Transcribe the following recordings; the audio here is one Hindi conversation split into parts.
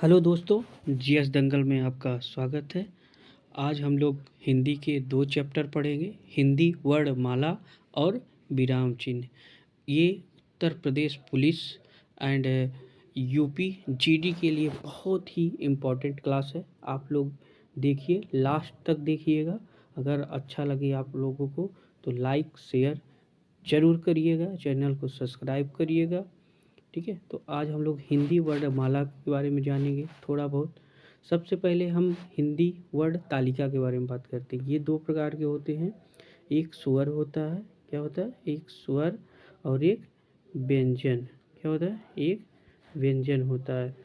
हेलो दोस्तों, जीएस दंगल में आपका स्वागत है। आज हम लोग हिंदी के 2 चैप्टर पढ़ेंगे, हिंदी वर्णमाला और विराम चिन्ह। ये Uttar Pradesh police and UP GD के लिए बहुत ही इम्पोर्टेंट क्लास है। आप लोग देखिए, लास्ट तक देखिएगा। अगर अच्छा लगे आप लोगों को तो लाइक शेयर ज़रूर करिएगा, चैनल को सब्सक्राइब करिएगा। ठीक है, तो आज हम लोग हिंदी वर्णमाला के बारे में जानेंगे थोड़ा बहुत। सबसे पहले हम हिंदी वर्ण तालिका के बारे में बात करते हैं। ये 2 प्रकार के होते हैं, एक स्वर होता है, क्या होता है, एक स्वर और एक व्यंजन। क्या होता है, एक व्यंजन होता है।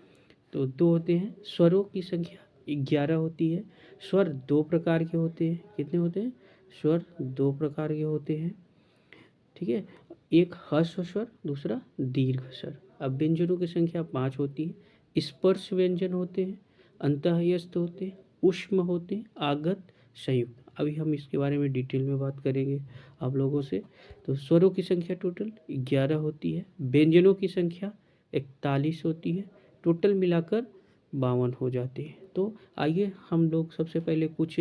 तो 2 होते हैं। स्वरों की संख्या 11 होती है। स्वर 2 प्रकार के होते हैं। कितने होते हैं? स्वर 2 प्रकार के होते हैं। ठीक है, एक ह्रस्व स्वर, दूसरा दीर्घ स्वर। अब व्यंजनों की संख्या 5 होती है। स्पर्श व्यंजन होते हैं, अंतःस्थ होते हैं, ऊष्म होते हैं, आगत, संयुक्त। अभी हम इसके बारे में डिटेल में बात करेंगे आप लोगों से। तो स्वरों की संख्या टोटल 11 होती है, व्यंजनों की संख्या 41 होती है, टोटल मिलाकर 52 हो जाते हैं। तो आइए हम लोग सबसे पहले कुछ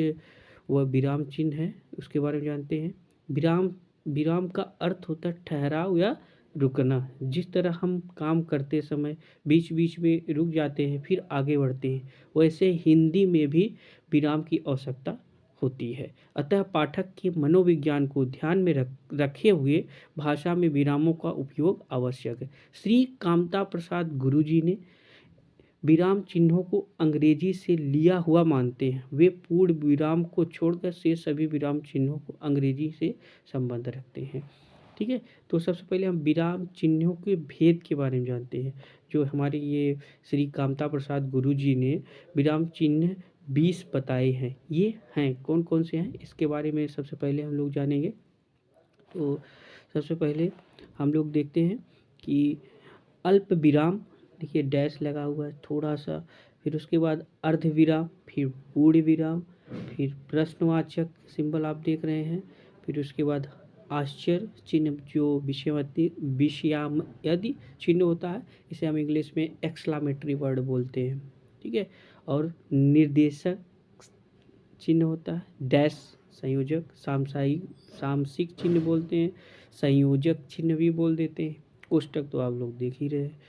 वह विराम चिन्ह है उसके बारे में जानते हैं। विराम विराम का अर्थ होता है ठहराव या रुकना। जिस तरह हम काम करते समय बीच बीच में रुक जाते हैं फिर आगे बढ़ते हैं, वैसे हिंदी में भी विराम की आवश्यकता होती है। अतः पाठक के मनोविज्ञान को ध्यान में रखे हुए भाषा में विरामों का उपयोग आवश्यक है। श्री कामता प्रसाद गुरुजी ने विराम चिन्हों को अंग्रेजी से लिया हुआ मानते हैं। वे पूर्ण विराम को छोड़कर शेष सभी विराम चिन्हों को अंग्रेजी से संबंध रखते हैं। ठीक है, तो सबसे पहले हम विराम चिन्हों के भेद के बारे में जानते हैं। जो हमारे ये श्री कामता प्रसाद गुरुजी ने विराम चिन्ह 20 बताए हैं। ये हैं कौन कौन से हैं, इसके बारे में सबसे पहले हम लोग जानेंगे। तो सबसे पहले हम लोग देखते हैं कि अल्प विराम, देखिए डैश लगा हुआ है थोड़ा सा, फिर उसके बाद अर्ध विराम, फिर पूर्ण विराम, फिर प्रश्नवाचक सिंबल आप देख रहे हैं, फिर उसके बाद आश्चर्य चिन्ह जो विषयामयदि चिन्ह होता है, इसे हम इंग्लिश में एक्सक्लामेटरी वर्ड बोलते हैं। ठीक है, और निर्देशक चिन्ह होता है डैश, संयोजक, सामसिक चिन्ह बोलते हैं, संयोजक चिन्ह भी बोल देते हैं। कोष्टक तो आप लोग देख ही रहे हैं,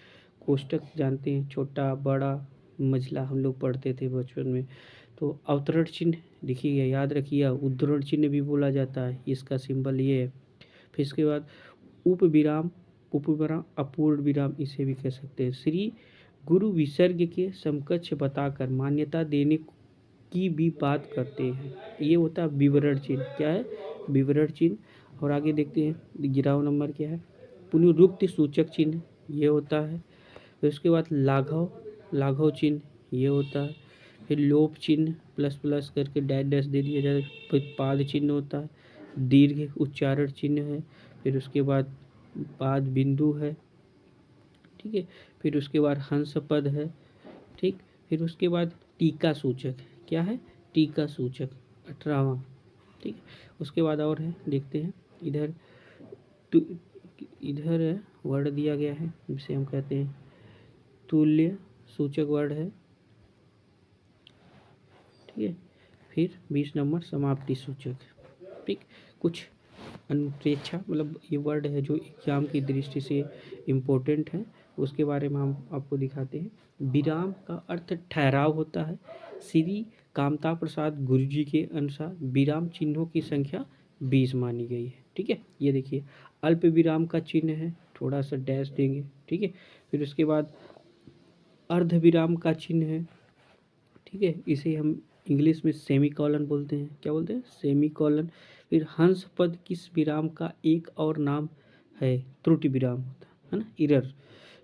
कोष्टक जानते हैं, छोटा बड़ा मझला हम लोग पढ़ते थे बचपन में। तो अवतरण चिन्ह देखिए, याद रखिए, उद्धरण चिन्ह भी बोला जाता है, इसका सिंबल ये है। फिर इसके बाद उपविराम, उपविराम अपूर्ण विराम इसे भी कह सकते हैं। श्री गुरु विसर्ग के समकक्ष बताकर मान्यता देने की भी बात करते हैं। ये होता है विवरण चिन्ह। क्या है? विवरण चिन्ह। और आगे देखते हैं 11वां नंबर क्या है, पुनरुक्ति सूचक चिन्ह, ये होता है। फिर उसके बाद लाघव, लाघव चिन्ह ये होता है। फिर लोप चिन्ह, प्लस प्लस करके डैश डैश दे दिया जाता है। फिर पाद चिन्ह होता है, दीर्घ उच्चारण चिन्ह है। फिर उसके बाद पाद बिंदु है। ठीक है, फिर उसके बाद हंस पद है। ठीक, फिर उसके बाद टीका सूचक, क्या है? टीका सूचक 18वां। ठीक, उसके बाद और है, देखते हैं इधर। तु इधर है वर्ड दिया गया है जिसे हम कहते हैं तुल्य सूचक वर्ड है। ठीक है, फिर 20 नंबर समाप्ति सूचक। ठीक, कुछ अनुप्रेक्षा मतलब ये वर्ड है जो एग्जाम की दृष्टि से इम्पोर्टेंट है, उसके बारे में हम आपको दिखाते हैं। विराम का अर्थ ठहराव होता है। श्री कामता प्रसाद गुरुजी के अनुसार विराम चिन्हों की संख्या 20 मानी गई है। ठीक है, ये देखिए अल्प विराम का चिन्ह है, थोड़ा सा डैश देंगे। ठीक है, फिर उसके बाद अर्ध विराम का चिन्ह है। ठीक है, इसे हम इंग्लिश में सेमी कॉलन बोलते हैं। क्या बोलते हैं? Semi colon. फिर हंस पद किस विराम का एक और नाम है? त्रुटि विराम होता है ना, इरर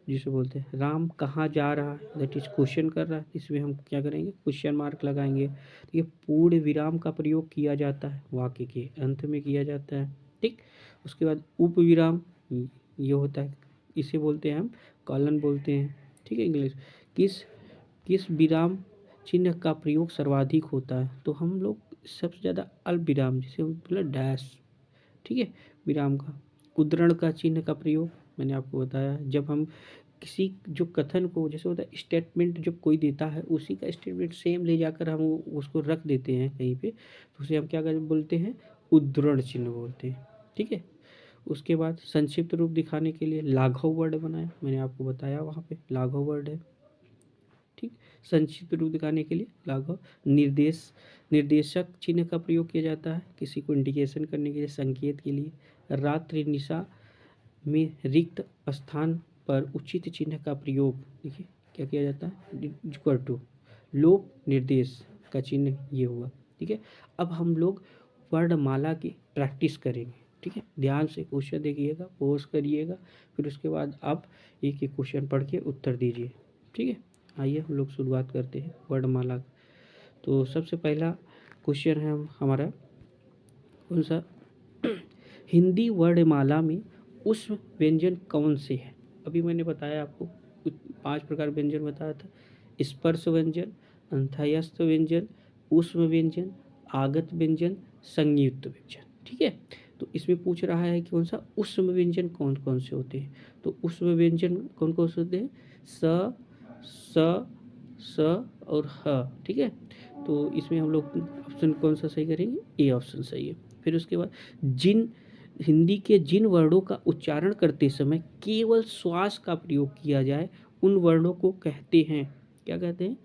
जिसे बोलते हैं। राम कहाँ जा रहा है, दैट इज क्वेश्चन कर रहा है, इसमें हम क्या करेंगे? क्वेश्चन मार्क लगाएंगे। तो ये पूर्ण विराम का प्रयोग किया जाता है, वाक्य के अंत में किया जाता है। ठीक, उसके बाद उप विराम ये होता है, इसे बोलते हैं हम कॉलन बोलते हैं। ठीक है, इंग्लिश किस किस विराम चिन्ह का प्रयोग सर्वाधिक होता है? तो हम लोग सबसे ज़्यादा अल्प विराम, जिसे हम बोले डैश, ठीक है, विराम का। उद्धरण का चिन्ह का प्रयोग मैंने आपको बताया, जब हम किसी जो कथन को, जैसे होता है स्टेटमेंट जब कोई देता है उसी का स्टेटमेंट सेम ले जाकर हम उसको रख देते हैं कहीं पे, तो उसे हम क्या बोलते हैं, उद्धरण चिन्ह बोलते हैं। ठीक है। उसके बाद संक्षिप्त रूप दिखाने के लिए लाघव वर्ड बनाया, मैंने आपको बताया वहाँ पे लाघव वर्ड है। ठीक। संक्षिप्त रूप दिखाने के लिए लाघव। निर्देशक चिन्ह का प्रयोग किया जाता है किसी को इंडिकेशन करने के लिए, संकेत के लिए। रात्रि निशा में रिक्त स्थान पर उचित चिन्ह का प्रयोग, देखिए क्या किया जाता है, इक्वल टू लोप निर्देश का चिन्ह ये हुआ। ठीक है। अब हम लोग वर्णमाला की प्रैक्टिस करेंगे। ठीक है। ध्यान से क्वेश्चन देखिएगा, पॉज करिएगा, फिर उसके बाद आप एक एक क्वेश्चन पढ़ के उत्तर दीजिए। ठीक है। आइए हम लोग शुरुआत करते हैं वर्णमाला। तो सबसे पहला क्वेश्चन है हमारा कौन सा, हिंदी वर्णमाला में उष्म व्यंजन कौन से है। अभी मैंने बताया आपको 5 प्रकार व्यंजन बताया था, स्पर्श व्यंजन, अंतःस्थ व्यंजन, उष्म व्यंजन, आगत व्यंजन, संयुक्त व्यंजन। ठीक है। तो इसमें पूछ रहा है कि कौन सा उष्म व्यंजन कौन कौन से होते हैं। तो उष्म व्यंजन कौन कौन से होते हैं, स, स और ह। ठीक है। तो इसमें हम लोग ऑप्शन कौन सा सही करेंगे, ए ऑप्शन सही है। फिर उसके बाद हिंदी के जिन वर्णों का उच्चारण करते समय केवल श्वास का प्रयोग किया जाए उन वर्णों को कहते हैं, क्या कहते हैं,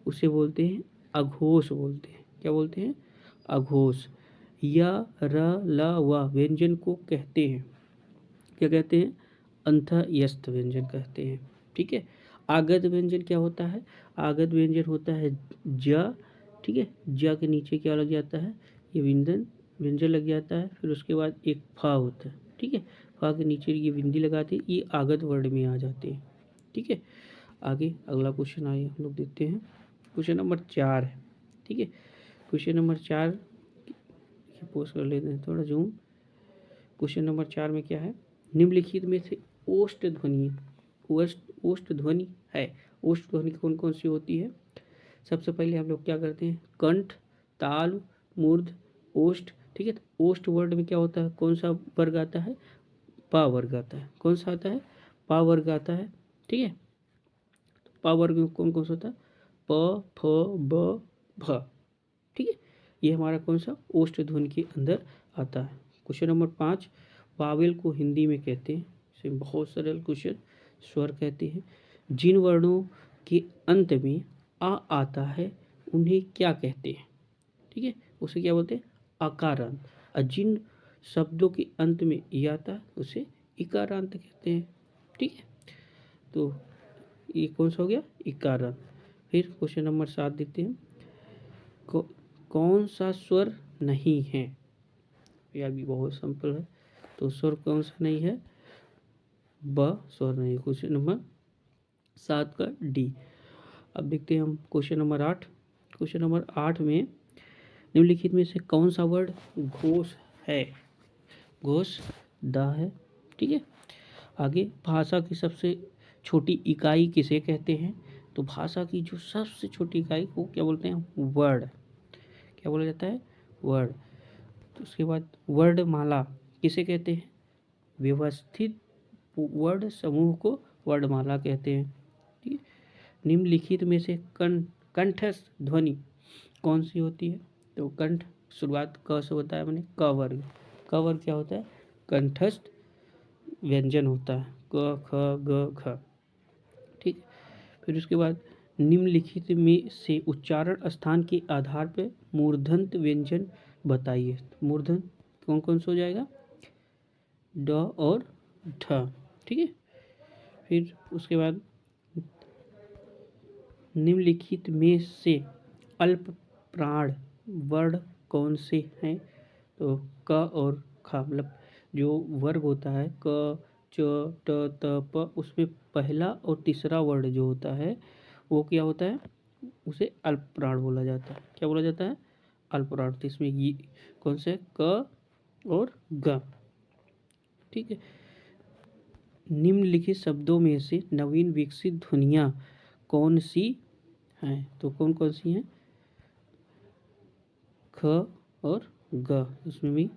उसे बोलते हैं अघोष बोलते हैं। क्या बोलते हैं, अघोष। य, र, ल, व व्यंजन को कहते हैं, क्या कहते हैं, अंतःस्थ व्यंजन कहते हैं। ठीक है। आगत व्यंजन क्या होता है, आगत व्यंजन होता है ज। ठीक है। ज के नीचे क्या लग जाता है, ये व्यंजन लग जाता है, फिर उसके बाद एक फा होता है। ठीक है। फा के नीचे ये बिंदी लगाते हैं, ये आगत वर्ण में आ जाते हैं। ठीक है। आगे अगला क्वेश्चन आइए हम लोग देखते हैं, क्वेश्चन नंबर 4 है। ठीक है। क्वेश्चन नंबर 4 पोस्ट कर लेते हैं थोड़ा जूम। क्वेश्चन नंबर 4 में क्या है, निम्नलिखित में से ओष्ठ ध्वनि, ओष्ठ ध्वनि है, ओष्ठ ध्वनि कौन कौन सी होती है। सबसे पहले हम लोग क्या करते हैं, कंठ, ताल, मूर्ध, ओष्ठ। ठीक है। तो ओष्ठ वर्ड में क्या होता है, कौन सा वर्ग आता है, पा वर्ग आता है। कौन सा आता है, पा वर्ग आता है। ठीक है। तो पा वर्ग में कौन कौन सा होता है, प, फ, ब, भ। ठीक है। ये हमारा कौन सा ओष्ठ ध्वनि के अंदर आता है। क्वेश्चन नंबर 5, वावेल को हिंदी में कहते हैं, इसे बहुत सरल क्वेश्चन, स्वर कहते हैं। जिन वर्णों के अंत में आ आता है उन्हें क्या कहते हैं। ठीक है। उसे क्या बोलते हैं, अकारांत। और जिन शब्दों के अंत में ई आता है उसे इकारांत कहते हैं। ठीक है। तो ये कौन सा हो गया, इकारांत। फिर क्वेश्चन नंबर 7 देखते हैं, कौन सा स्वर नहीं है, यह भी बहुत सिंपल है। तो स्वर कौन सा नहीं है, ब स्वर नहीं है। क्वेश्चन नंबर 7 का डी। अब देखते हैं हम क्वेश्चन नंबर 8। क्वेश्चन नंबर 8 में निम्नलिखित में से कौन सा वर्ड घोष है, घोष द है। ठीक है। आगे भाषा की सबसे छोटी इकाई किसे कहते हैं। तो भाषा की जो सबसे छोटी इकाई को क्या बोलते हैं, वर्ड। क्या बोला जाता है, वर्ड। तो उसके बाद वर्णमाला किसे कहते हैं, व्यवस्थित वर्ड समूह को वर्णमाला कहते हैं। ठीक है। निम्नलिखित में से कंठस्थ ध्वनि कौन सी होती है। तो कंठ शुरुआत क से होता है, मैंने क वर्ग। क वर्ग क्या होता है, कंठस्थ व्यंजन होता है, क, ख, ग, घ। ठीक है। फिर उसके बाद निम्नलिखित में से उच्चारण स्थान के आधार पर मूर्धन्य व्यंजन बताइए। मूर्धन्य कौन कौन सा हो जाएगा, ड और ढ। ठीक है। फिर उसके बाद निम्नलिखित में से अल्प प्राण वर्ण कौन से हैं। तो क और ख, मतलब जो वर्ग होता है क, च, ट, त, प, उसमें पहला और तीसरा वर्ण जो होता है वो क्या होता है, उसे अल्प प्राण बोला जाता है। क्या बोला जाता है, अल्प प्राण। तो इसमें ये कौन से, क और ग। ठीक है। निम्नलिखित शब्दों में से नवीन विकसित ध्वनियाँ कौन सी हैं। तो कौन कौन सी हैं, ख और ग, इसमें भी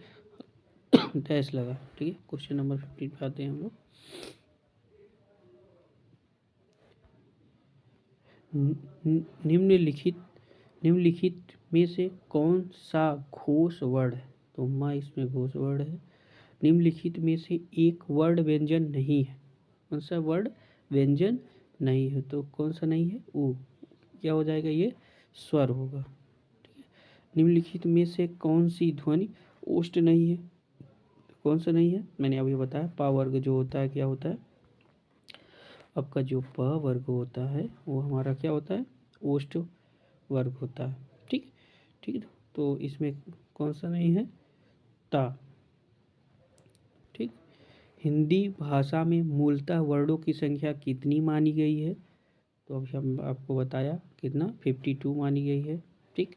डैश लगा। ठीक है। क्वेश्चन नंबर 15 पे आते हैं हम लोग। निम्नलिखित निम्नलिखित में से कौन सा घोष वर्ण है? तो माँ इसमें घोष वर्ण है। निम्नलिखित में से एक वर्ण व्यंजन नहीं है। कौन सा वर्ण व्यंजन नहीं है? तो कौन सा नहीं है? ऊ। क्या हो जाएगा? ये स्वर होगा। ठीक है। निम्नलिखित में से कौन सी ध्वनि ओष्ठ नहीं है? कौन सा नहीं है? मैंने अभी बताया, प वर्ग जो होता है क्या होता है आपका? जो प वर्ग होता है वो हमारा क्या होता है? ओष्ठ वर्ग होता है। ठीक ठीक है। तो इसमें कौन सा नहीं है? ता। ठीक। हिंदी भाषा में मूलतः वर्णों की संख्या कितनी मानी गई है? तो अभी हम आपको बताया कितना, 52 मानी गई है। ठीक।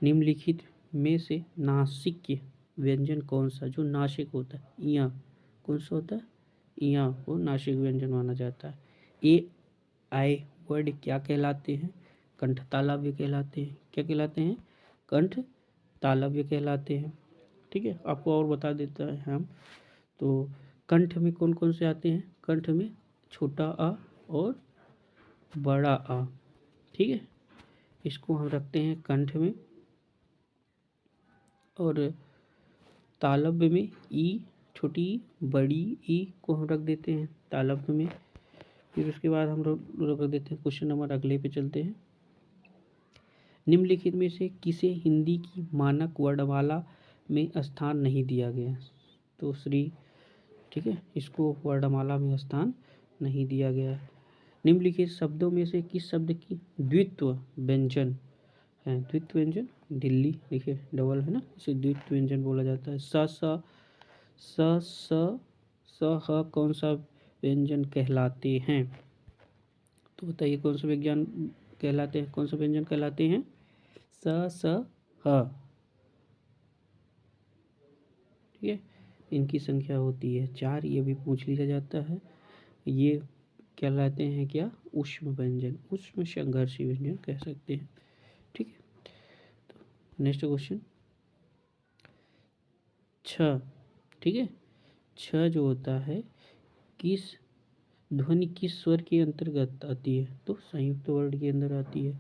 निम्नलिखित में से नासिक व्यंजन कौन सा, जो नासिक होता है, इया, कौन सा होता है? इया को नासिक व्यंजन माना जाता है। ए आई वर्ड क्या कहलाते हैं? कंठ तालव्य कहलाते हैं। क्या कहलाते हैं? कंठ तालव्य कहलाते हैं। ठीक है। आपको और बता देता है हम, तो कंठ में कौन कौन से आते हैं? कंठ में छोटा आ और बड़ा आ। ठीक है। इसको हम रखते हैं कंठ में, और तालव्य में ई, छोटी ई, बड़ी ई को हम रख देते हैं तालव्य में। फिर उसके बाद हम लोग रख देते हैं, क्वेश्चन नंबर अगले पे चलते हैं। निम्नलिखित में से किसे हिंदी की मानक वर्णमाला में स्थान नहीं दिया गया? तो श्री। ठीक है। इसको वर्णमाला में स्थान नहीं दिया गया है। निम्नलिखित शब्दों में से किस शब्द की द्वित्व व्यंजन है? द्वित्व व्यंजन, दिल्ली, देखिए डबल है ना, इसे द्वित्व व्यंजन बोला जाता है। स ह कौन सा व्यंजन कहलाते हैं? तो बताइए कौन सा विज्ञान कहलाते हैं, कौन सा व्यंजन कहलाते हैं? स ह। ठीक है। इनकी संख्या होती है 4, ये भी पूछ लिया जाता है। ये कहलाते हैं क्या? ऊष्म व्यंजन, ऊष्म संघर्षी व्यंजन कह सकते हैं। ठीक है। तो नेक्स्ट क्वेश्चन, छ। ठीक है। छ जो होता है, किस ध्वनि किस स्वर के अंतर्गत आती है? तो संयुक्त वर्ण के अंदर आती है।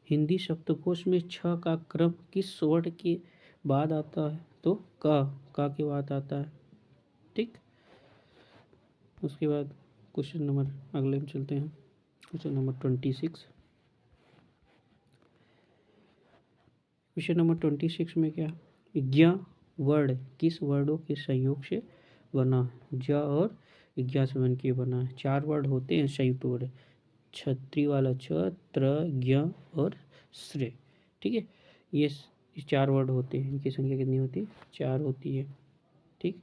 हिंदी शब्दकोश में छ का क्रम किस वर्ण के बाद आता है? तो का के बाद आता है। ठीक। उसके बाद क्वेश्चन नंबर अगले में चलते हैं, क्वेश्चन नंबर 26। क्वेश्चन नंबर 26 में क्या, ज्ञ वर्ण किस वर्णों के संयोग से बना है? ज और ज्ञ से बन के बना है। 4 वर्ण होते हैं संयुक्त वर्ण, छत्री वाला छ, त्र, ज्ञ और श्रे। ठीक है। ये 4 वर्ण होते हैं। इनकी संख्या कितनी होती है? 4 होती है। ठीक।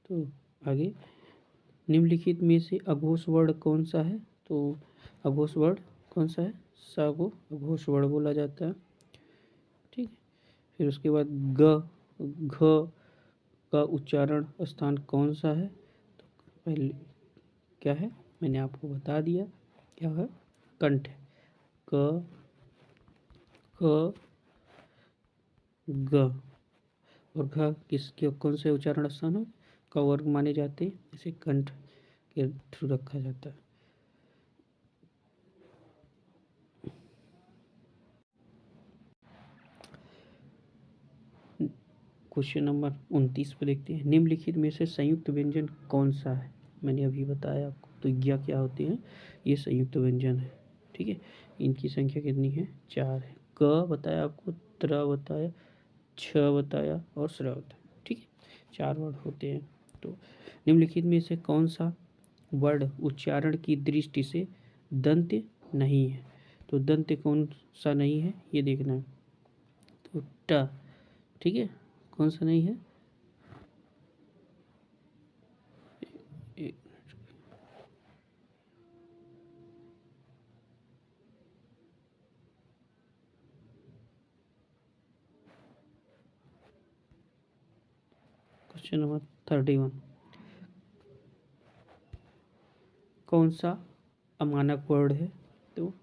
तो आगे, निम्नलिखित में से अघोष वर्ण कौन सा है? तो अघोष वर्ण कौन सा है? स को अघोष वर्ण बोला जाता है। ठीक है। फिर उसके बाद घ का उच्चारण स्थान कौन सा है? तो पहले क्या है? मैंने आपको बता दिया, क्या है? कंठ। क ख ग। और घ किसके कौन से उच्चारण स्थान है? का वर्ग माने जाते हैं, इसे कंठ के थ्रू रखा जाता है। क्वेश्चन नंबर 29 पर देखते हैं, निम्नलिखित में से संयुक्त व्यंजन कौन सा है? मैंने अभी बताया आपको, तो ज्ञ क्या होते हैं? ये संयुक्त व्यंजन है। ठीक है। इनकी संख्या कितनी है? 4 है। क बताया आपको, त्र बताया, छ बताया और श्र बताया। ठीक है। 4 वर्ण होते हैं। तो निम्नलिखित में से कौन सा वर्ण उच्चारण की दृष्टि से दंत नहीं है? तो दंत कौन सा नहीं है, ये देखना है। तो ट। ठीक है। कौन सा नहीं है? क्वेश्चन नंबर 31, कौन सा अमानक वर्ण है? तो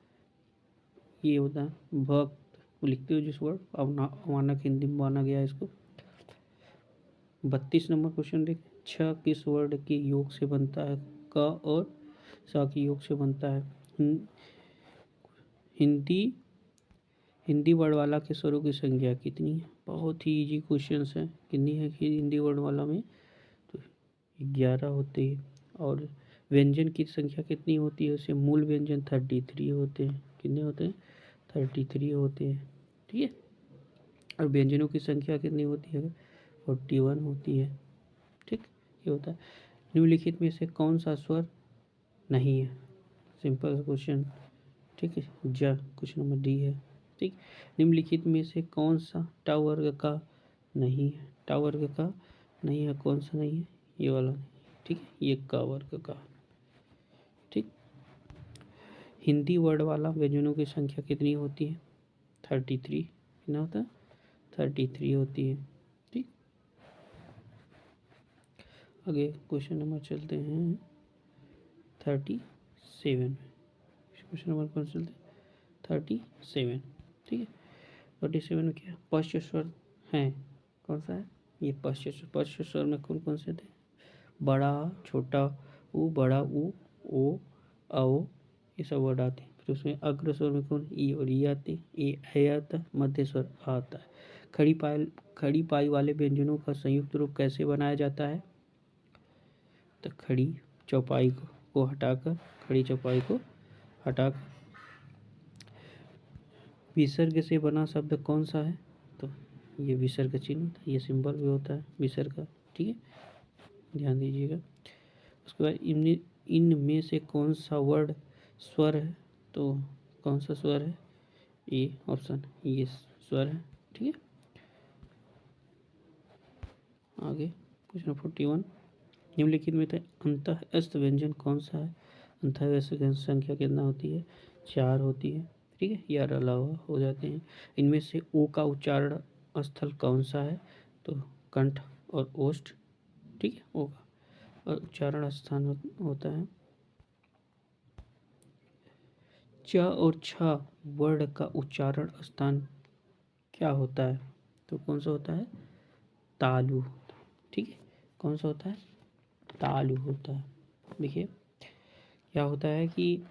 ये होता है भक्त, लिखते हो जिस वर्ड अमानक हिंदी में माना गया है इसको। 32 नंबर क्वेश्चन देख, छ किस वर्ण के योग से बनता है? क और स के योग से बनता है। हिंदी हिंदी वर्णमाला के स्वरों की संख्या कितनी है? बहुत ही इजी क्वेश्चन है। कितनी है कि हिंदी वर्णमाला में? तो 11 होती है। और व्यंजन की संख्या कितनी होती है? उसे मूल व्यंजन 33 होते हैं। कितने होते हैं? 33 होते हैं। ठीक है। और व्यंजनों की संख्या कितनी होती है? 41 होती है। ठीक, ये होता है। निम्नलिखित में से कौन सा स्वर नहीं है? Simple question. ठीक है, ज क्वेश्चन नंबर डी है। ठीक, निम्नलिखित में से कौन सा ट वर्ग का नहीं है? ट वर्ग का नहीं है, कौन सा नहीं है? ये वाला नहीं। ठीक है, ये क वर्ग का। ठीक, हिंदी वर्ड वाला व्यंजनों की संख्या कितनी होती है? 33। कितना होता है? 33 होती है। ठीक, आगे क्वेश्चन नंबर चलते हैं 37। क्वेश्चन नंबर कौन चलते हैं? 37। ठीक है, 37 में क्या पश्च स्वर हैं? कौन सा है? ये पश्च स्वर। पश्च स्वर में कौन कौन से थे? बड़ा, छोटा ऊ, बड़ा ऊ, ओ, औ, ये सब वर्ड आते हैं। फिर उसमें अग्र स्वर में कौन? ई और ई आते हैं। ए आता है, मध्य स्वर आ आता है। खड़ी पाई वाले व्यंजनों का संयुक्त रूप कैसे बनाया जाता है? तो खड़ी चौपाई को हटाकर, खड़ी चौपाई को हटाकर विसर्ग से बना शब्द कौन सा है? तो ये विसर्ग चिन्ह होता है, ये सिंबल भी होता है विसर्ग का। ठीक है, ध्यान दीजिएगा। उसके बाद इनमें से कौन सा वर्ड स्वर है? तो कौन सा स्वर है? ए ऑप्शन, ये स्वर है। ठीक है, आगे क्वेश्चन 41। निम्नलिखित में अंतःस्थ व्यंजन कौन सा है? अंतःस्थ व्यंजन संख्या कितना होती है? 4 होती है। ठीक है, यार अलावा हो जाते हैं। इनमें से ओ का उच्चारण स्थल कौन सा है? तो कंठ और ओष्ठ। ठीक है, ओ का और उच्चारण स्थान होता है। च और छ वर्ड का उच्चारण स्थान क्या होता है? तो कौन सा होता है? तालु। ठीक है, कौन सा होता है? तालु होता है। देखिए क्या होता है कि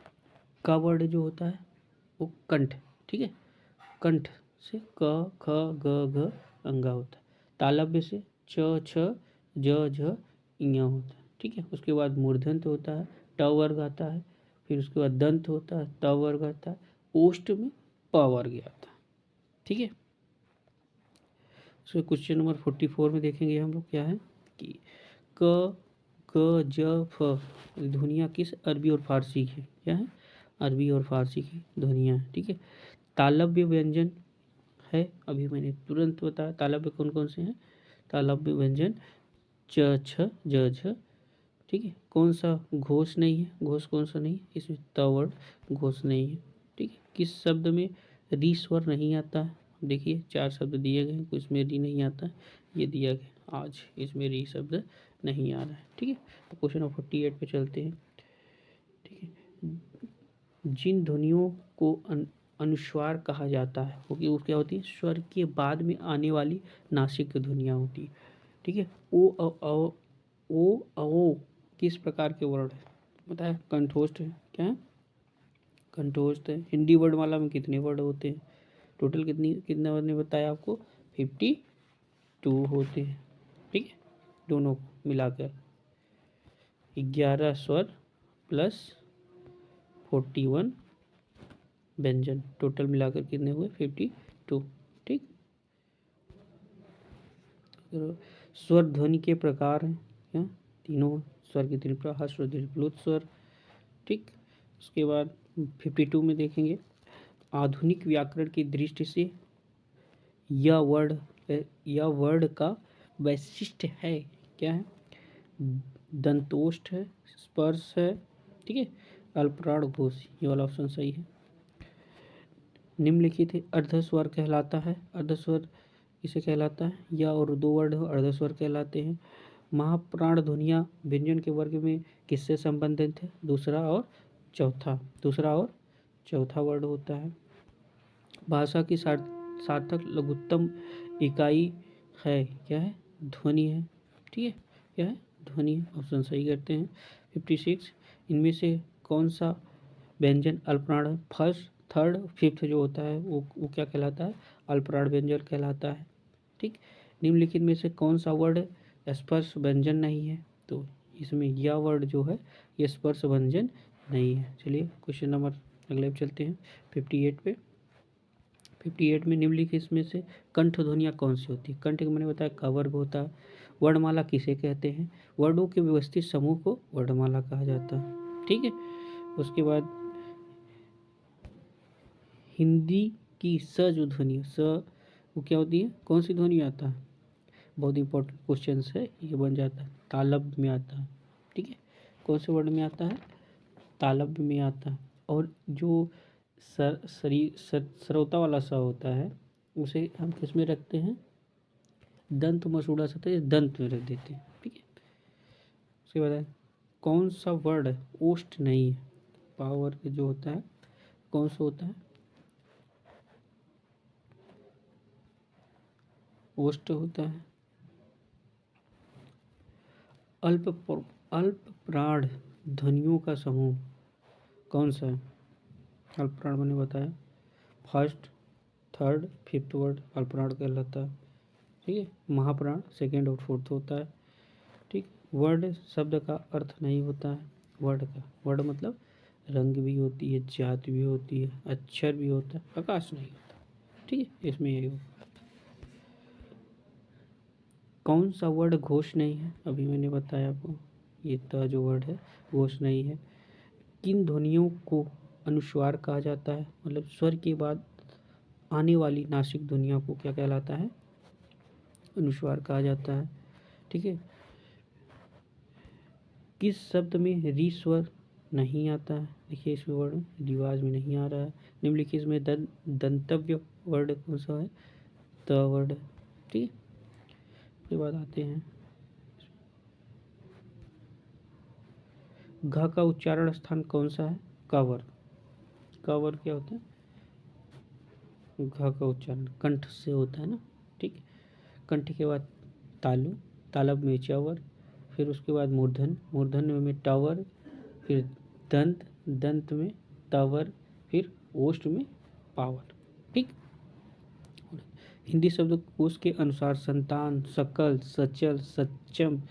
क वर्ड जो होता है वो कंठ। ठीक है, कंठ से क ख ग घ अंगा होता है। तालव्य से च छ ज झ इया होता है। ठीक है, उसके बाद मूर्धन्य होता है, ट वर्ग आता है। फिर उसके बाद दंत होता है, त वर्ग आता है। ओष्ठ में प वर्ग आता है। ठीक है, उसमें क्वेश्चन नंबर 44 में देखेंगे हम लोग क्या है कि क क ज फ ध्वनियाँ किस अरबी और फारसी की? क्या है? अरबी और फारसी की ध्वनियाँ है। ठीक है, तालव्य व्यंजन है, अभी मैंने तुरंत बताया तालव्य कौन कौन से हैं। तालव्य व्यंजन च छ ज झ। ठीक है, कौन सा घोष नहीं है? घोष कौन सा नहीं है? इसमें त वर्ड घोष नहीं है। ठीक है, किस शब्द में री स्वर नहीं आता है? देखिए 4 शब्द दिए गए हैं, कुछ में री नहीं आता है, ये दिया गया आज इसमें री शब्द नहीं आ रहा है। ठीक है, तो क्वेश्चन नंबर 48 पे चलते हैं। ठीक है, जिन ध्वनियों को अनुस्वार कहा जाता है वो क्या होती है? स्वर के बाद में आने वाली नासिक ध्वनियाँ होती है। ठीक है, ओ औ किस प्रकार के वर्ड है? बताया कंठोष्ठ है। क्या है? कंठोष्ठ है। हिंदी वर्णमाला में कितने वर्ड होते हैं? टोटल कितने वर्ड ने बताया आपको? 52 होते हैं। ठीक है, दोनों मिलाकर 11 स्वर प्लस 41 व्यंजन, टोटल मिलाकर कितने हुए? 52। ठीक, स्वर ध्वनि के प्रकार हैं क्या? तीनों स्वर के 3 प्रकार, ह्रस्व दीर्घ प्लुत स्वर। ठीक, उसके बाद 52 में देखेंगे आधुनिक व्याकरण की दृष्टि से यह वर्ड का वैशिष्ट्य है। क्या है? दंतोष्ठ है, स्पर्श है। ठीक है, अल्पराण घोष, ये वाला ऑप्शन सही है। निम्नलिखित अर्धस्वर कहलाता है। अर्धस्वर इसे कहलाता है, या और 2 वर्ड अर्धस्वर कहलाते हैं। महाप्राण ध्वनियाँ व्यंजन के वर्ग में किससे संबंधित है? दूसरा और चौथा वर्ड होता है। भाषा की सार्थक लघुत्तम इकाई है। क्या है? ध्वनि है। ठीक है, क्या है? ध्वनि है, ऑप्शन सही करते हैं। 56 इनमें से कौन सा व्यंजन अल्पप्राण है? फर्स्ट, थर्ड फिफ्थ जो होता है वो क्या कहलाता है? अल्पप्राण व्यंजन कहलाता है। ठीक, निम्नलिखित में से कौन सा वर्ड स्पर्श व्यंजन नहीं है? तो इसमें यह वर्ड जो है ये स्पर्श व्यंजन नहीं है। चलिए क्वेश्चन नंबर अगले पे चलते हैं 58 पे। 58 में निम्नलिखित इसमें से कंठ ध्वनियाँ कौन सी होती है? कंठ मैंने बताया क वर्ग होता है। वर्णमाला किसे कहते हैं? वर्णों के व्यवस्थित समूह को वर्णमाला कहा जाता है। ठीक है, उसके बाद हिंदी की स जो ध्वनि स वो क्या होती है? कौन सी ध्वनि आता है? बहुत इंपॉर्टेंट क्वेश्चन है, ये बन जाता है तालब में आता है। ठीक है, कौन से वर्ड में आता है? तालब में आता है। और जो सरौता वाला सा होता है उसे हम किस में रखते हैं? दंत मसूड़ा सा है, दंत में रख देते हैं। ठीक है, उसके बाद कौन सा वर्ड ओष्ठ नहीं है? पावर जो होता है कौन सा होता है? ओष्ठ होता है। अल्प प्राण ध्वनियों का समूह कौन सा है? अल्प प्राण मैंने बताया फर्स्ट थर्ड फिफ्थ वर्ड अल्पप्राण कहलाता है। ठीक है, महाप्राण सेकेंड और फोर्थ होता है। ठीक, वर्ड शब्द का अर्थ नहीं होता है। वर्ड का वर्ड मतलब रंग भी होती है, जात भी होती है, अक्षर भी होता है, प्रकाश नहीं होता। ठीक है, इसमें यही होगा। कौन सा वर्ड घोष नहीं है? अभी मैंने बताया आपको ये त जो वर्ड है घोष नहीं है। किन ध्वनियों को अनुस्वार कहा जाता है? मतलब स्वर के बाद आने वाली नासिक ध्वनियों को क्या कहलाता है? अनुस्वार कहा जाता है। ठीक है, किस शब्द में री स्वर नहीं आता है? देखिए इसमें वर्ड रिवाज में नहीं आ रहा है। निम्नलिखित में दंतव्य वर्ड कौन सा है? त वर्ड। ठीक है, उसके बाद आते हैं घ का उच्चारण स्थान कौन सा है? क वर्ग। क वर्ग क्या होता है? घ का उच्चारण कंठ से होता है ना। ठीक है, कंठ के बाद तालु, तालब में चवर, फिर उसके बाद मूर्धन, मूर्धन में टावर, फिर दंत, दंत में तावर, फिर ओष्ठ में पावर। ठीक, हिंदी शब्दकोश के अनुसार संतान, सकल, सचल, सक्षम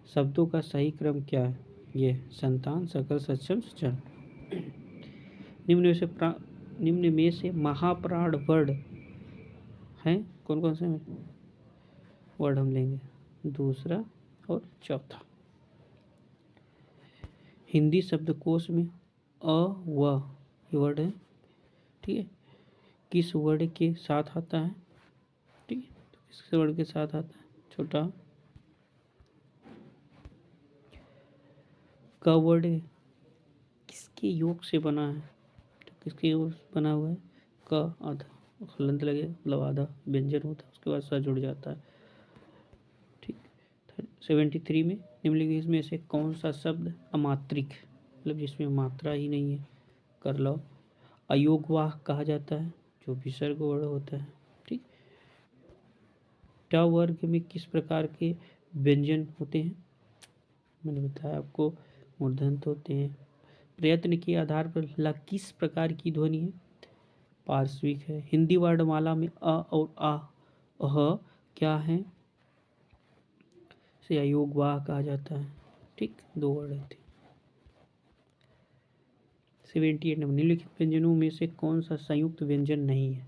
शब्दों का सही क्रम क्या है? ये संतान, सकल, सक्षम, सचल। निम्न में से महाप्राण वर्ड हैं कौन कौन से वर्ड हम लेंगे? दूसरा और चौथा। हिंदी शब्दकोश में अ व ये वर्ड है। ठीक है, किस वर्ड के साथ आता है? ठीक है, तो किस वर्ड के साथ आता है? छोटा क वर्ड किसके योग से बना है? तो किसके योग से बना हुआ है? क आधा हलंत लगे मतलब आधा व्यंजन होता है, उसके बाद स जुड़ जाता है। ठीक, 73 में निम्नलिखित में से कौन सा शब्द अमात्रिक मतलब जिसमें मात्रा ही नहीं है? कर लो। अयोगवाह कहा जाता है जो विसर्ग वर्ड होता है। ठीक, ट वर्ग में किस प्रकार के व्यंजन होते हैं? मैंने बताया आपको मूर्धन्त होते हैं। प्रयत्न के आधार पर ला किस प्रकार की ध्वनि है? पार्श्विक है। हिंदी वर्णमाला में अ और आ अह क्या है? से अयोगवाह कहा जाता है। ठीक, दो वर्ड रहते हैं। 78 नंबर निम्नलिखित व्यंजनों में से कौन सा संयुक्त व्यंजन नहीं है?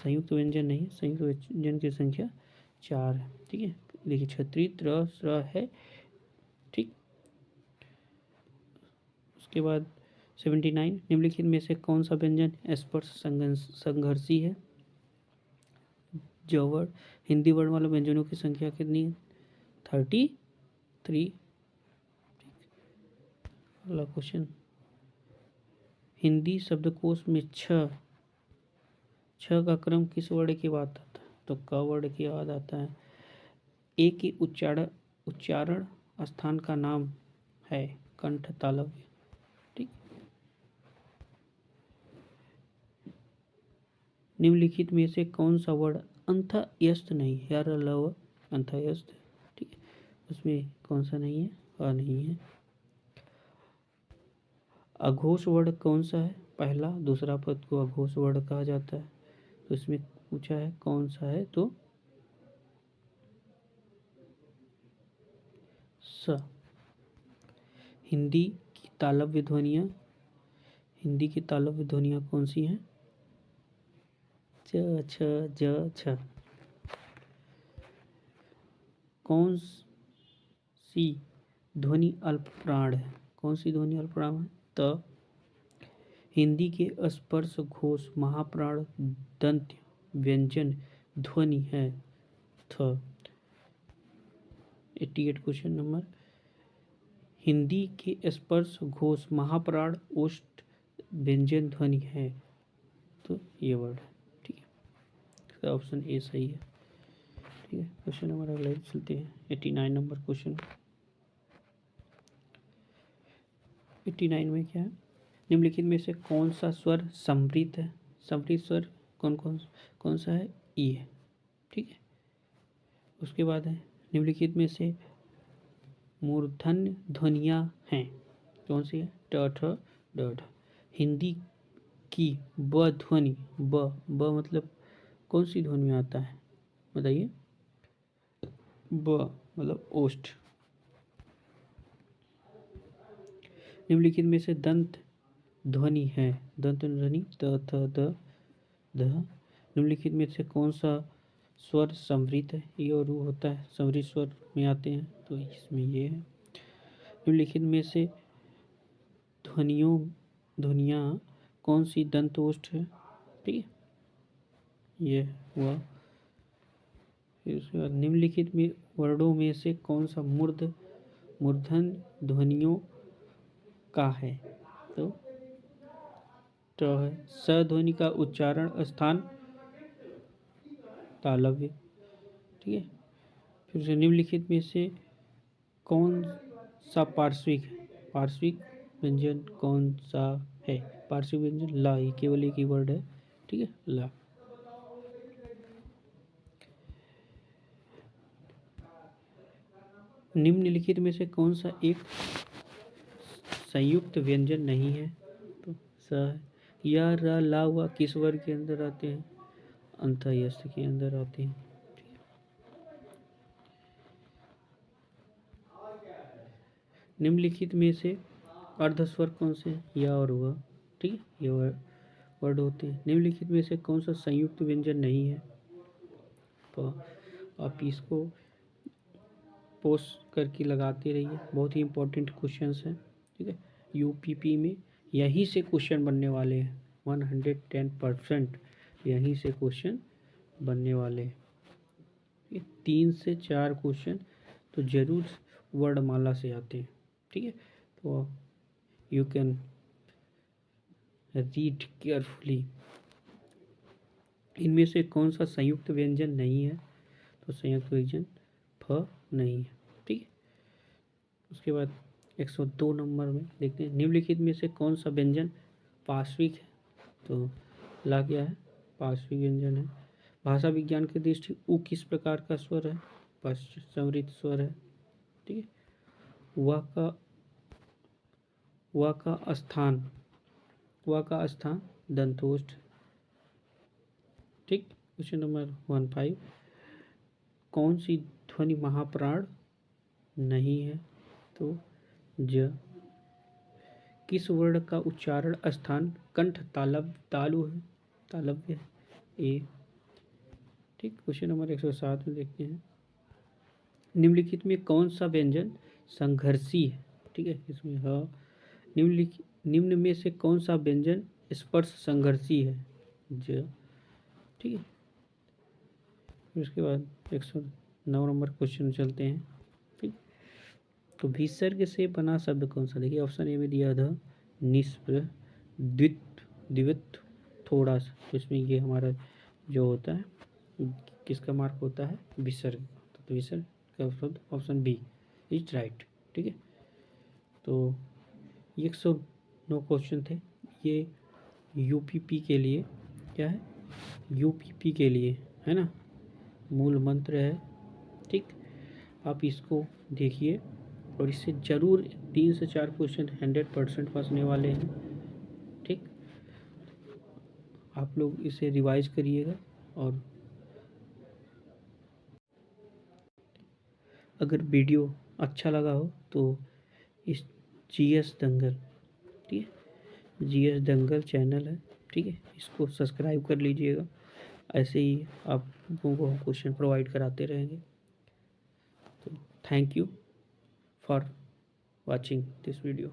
संयुक्त व्यंजन नहीं है, संयुक्त व्यंजन की संख्या 4 है। ठीक है, देखिए क्षत्रिय त्र स्र है। ठीक, उसके बाद 79 निम्नलिखित में से कौन सा व्यंजन स्पर्श संघर्षी है? जो वर्ड हिंदी वर्ण वाले व्यंजनों की संख्या कितनी है? 33। अगला क्वेश्चन, हिंदी शब्दकोश में छ का क्रम किस वर्ण के बाद आता है? तो क वर्ण के बाद आता है। ए के उच्चारण स्थान का नाम है कंठ तालव्य। ठीक, निम्नलिखित में से कौन सा वर्ड अंतःयस्त नहीं है? यार लव अंतःयस्त। ठीक है, उसमें कौन सा नहीं है? नहीं है। अघोष वर्ड कौन सा है? पहला दूसरा पद को अघोष वर्ण कहा जाता है। तो इसमें पूछा है कौन सा है, तो स। हिंदी की तालव्य ध्वनियाँ, हिंदी की तालव्य ध्वनियाँ कौन सी हैं? च, छ, ज, छ। कौन सी ध्वनि अल्प प्राण है? कौन सी ध्वनि अल्प प्राण है? त। हिंदी के स्पर्श घोष महाप्राण दंत्य व्यंजन ध्वनि है थ। 88 क्वेश्चन नंबर। हिंदी के स्पर्श घोष महाप्राण ओष्ठ व्यंजन ध्वनि है, तो ये वर्ड है। ठीक है, इसका ऑप्शन ए सही है। ठीक है, क्वेश्चन नंबर अगला चलते हैं। 89 नंबर क्वेश्चन। 89 में क्या है? निम्नलिखित में से कौन सा स्वर समृद्ध है? समृद्ध स्वर कौन सा है? ई है। ठीक है, उसके बाद है निम्नलिखित में से मूर्धन्य ध्वनियाँ हैं, कौन सी है? ट, ठ, ड, ढ। हिंदी की ब ध्वनि, ब मतलब कौन सी ध्वनि में आता है बताइए? ब मतलब ओष्ठ। निम्नलिखित में से दंत ध्वनि है, दंत ध्वनि त, थ, द, ध। निम्नलिखित में से कौन सा स्वर समृद्ध है? ये और वो होता है, समृद्ध स्वर में आते हैं, तो इसमें ये है। निम्नलिखित में से ध्वनियाँ कौन सी दंतोष्ठ है? ठीक है, ये हुआ। फिर उसके बाद निम्नलिखित में वर्णों में से कौन सा मूर्धन ध्वनियों का है? तो ट है। स ध्वनि का उच्चारण स्थान तालव्य। ठीक है, फिर से निम्नलिखित में से कौन सा पार्श्विक है? पार्श्विक व्यंजन कौन सा है? पार्श्विक व्यंजन ला, ये केवल एक ही वर्ड है। ठीक है, ला। निम्नलिखित में से कौन सा एक संयुक्त व्यंजन नहीं है? तो स है। या, र, ला, व किस वर्ग के अंदर आते हैं? अंतःयस्थ के अंदर आते हैं। निम्नलिखित में से अर्धस्वर कौन से हैं? या और वह। ठीक है, ये वर्ड होते हैं। निम्नलिखित में से कौन सा संयुक्त व्यंजन नहीं है? तो आप इसको पोस्ट करके लगाते रहिए, बहुत ही इंपॉर्टेंट क्वेश्चंस हैं। ठीक है, यूपीपी में यहीं से क्वेश्चन बनने वाले हैं, 110% यहीं से क्वेश्चन बनने वाले हैं। 3 से 4 क्वेश्चन तो जरूर वर्णमाला से आते हैं। ठीक है, तो यू कैन रीड केयरफुली। इनमें से कौन सा संयुक्त व्यंजन नहीं है? तो संयुक्त व्यंजन फ नहीं है। ठीक है, उसके बाद 102 नंबर में देखते हैं निम्नलिखित में से कौन सा व्यंजन पार्श्विक है? तो ला क्या है? पार्श्विक व्यंजन है। भाषा विज्ञान की दृष्टि उ किस प्रकार का स्वर है? समृद्ध स्वर है। ठीक है, व का स्थान दंतोष्ठ। ठीक, क्वेश्चन नंबर 15। कौन सी ध्वनि महाप्राण नहीं है? तो ज। किस वर्ण का उच्चारण स्थान कंठ तालव्य है? ए। ठीक, क्वेश्चन नंबर 107 में देखते हैं निम्नलिखित में कौन सा व्यंजन संघर्षी है? ठीक है, इसमें ह। निम्न में से कौन सा व्यंजन स्पर्श संघर्षी है? ज। ठीक है, उसके बाद 109 नंबर क्वेश्चन चलते हैं। ठीक, तो विसर्ग से बना शब्द कौन सा? देखिए ऑप्शन ए में दिया था निष्प्रभ, द्वित्व, थोड़ा सा। तो इसमें ये हमारा जो होता है किसका मार्क होता है? विसर्ग। तो विसर्ग का शब्द ऑप्शन बी इज राइट। ठीक है, तो 109 क्वेश्चन थे ये यूपीपी के लिए। क्या है? यूपीपी के लिए है ना, मूल मंत्र है। ठीक, आप इसको देखिए और इससे ज़रूर 3 से 4 क्वेश्चन 100% फंसने वाले हैं। ठीक, आप लोग इसे रिवाइज करिएगा। और अगर वीडियो अच्छा लगा हो तो इस जीएस दंगल, ठीक है, जीएस दंगल चैनल है, ठीक है, इसको सब्सक्राइब कर लीजिएगा। ऐसे ही आप लोगों को हम क्वेश्चन प्रोवाइड कराते रहेंगे। तो thank you for watching this video।